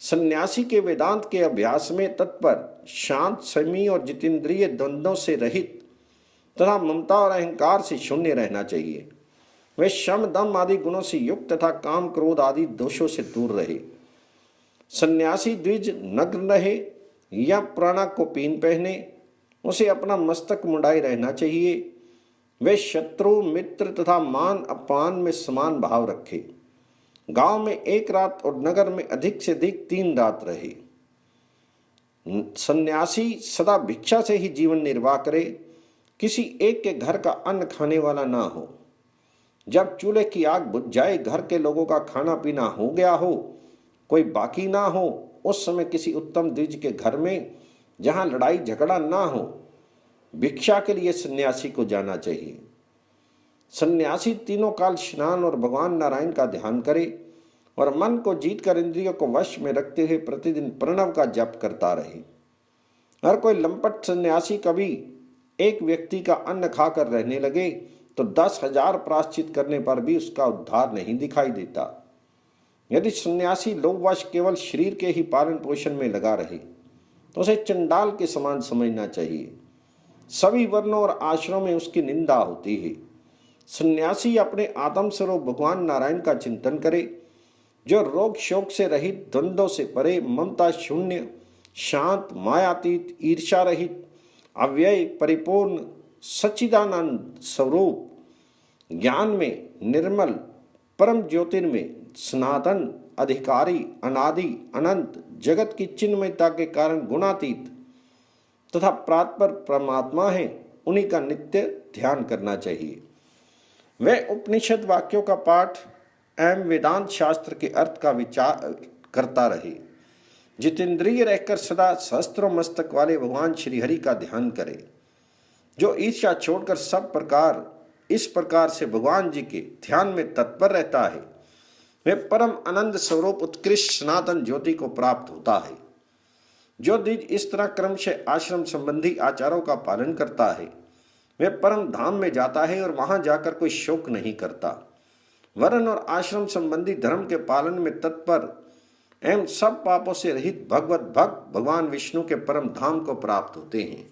सन्यासी के वेदांत के अभ्यास में तत्पर, शांत, संयमी और जितेंद्रिय द्वंद्वों से रहित तथा ममता और अहंकार से शून्य रहना चाहिए। वे शम, दम आदि गुणों से युक्त तथा काम, क्रोध आदि दोषों से दूर रहे। सन्यासी द्विज नग्न रहे या प्राणा को पीन पहने, उसे अपना मस्तक मुंडाए रहना चाहिए। वे शत्रु, मित्र तथा मान अपमान में समान भाव रखे। गांव में 1 रात और नगर में अधिक से अधिक 3 रात रहे। सन्यासी सदा भिक्षा से ही जीवन निर्वाह करे, किसी एक के घर का अन्न खाने वाला ना हो। जब चूल्हे की आग बुझ जाए, घर के लोगों का खाना पीना हो गया हो, कोई बाकी ना हो, उस समय किसी उत्तम द्विज के घर में, जहां लड़ाई झगड़ा ना हो, भिक्षा के लिए सन्यासी को जाना चाहिए। सन्यासी तीनों काल स्नान और भगवान नारायण का ध्यान करे और मन को जीतकर इंद्रियों को वश में रखते हुए प्रतिदिन प्रणव का जप करता रहे। हर कोई लंपट सन्यासी कभी एक व्यक्ति का अन्न खाकर रहने लगे तो 10,000 प्रायश्चित करने पर भी उसका उद्धार नहीं दिखाई देता। यदि सन्यासी लोभवश केवल शरीर के ही पालन पोषण में लगा रहे तो उसे चंडाल के समान समझना चाहिए। सभी वर्णों और आश्रमों में उसकी निंदा होती है। सन्यासी अपने आत्म स्वरूप भगवान नारायण का चिंतन करे, जो रोग शोक से रहित, द्वंद्वों से परे, ममता शून्य, शांत, मायातीत, ईर्ष्या रहित, अव्यय, परिपूर्ण, सच्चिदानंद स्वरूप, ज्ञान में निर्मल, परम ज्योतिर्मय, सनातन, अधिकारी, अनादि, अनंत, जगत की चिन्मयता के कारण गुणातीत तथा प्रातपर परमात्मा है, उन्हीं का नित्य ध्यान करना चाहिए। वह उपनिषद वाक्यों का पाठ एवं वेदांत शास्त्र के अर्थ का विचार करता रहे। जितेंद्रिय रहकर सदा सहस्त्रों मस्तक वाले भगवान श्रीहरि का ध्यान करे। जो ईर्ष्या छोड़कर इस प्रकार से भगवान जी के ध्यान में तत्पर रहता है, वह परम आनंद स्वरूप उत्कृष्ट सनातन ज्योति को प्राप्त होता है। जो द्विज इस तरह क्रम से आश्रम संबंधी आचारों का पालन करता है, वह परम धाम में जाता है और वहां जाकर कोई शोक नहीं करता। वर्ण और आश्रम संबंधी धर्म के पालन में तत्पर एवं सब पापों से रहित भगवत भक्त भगवान विष्णु के परम धाम को प्राप्त होते हैं।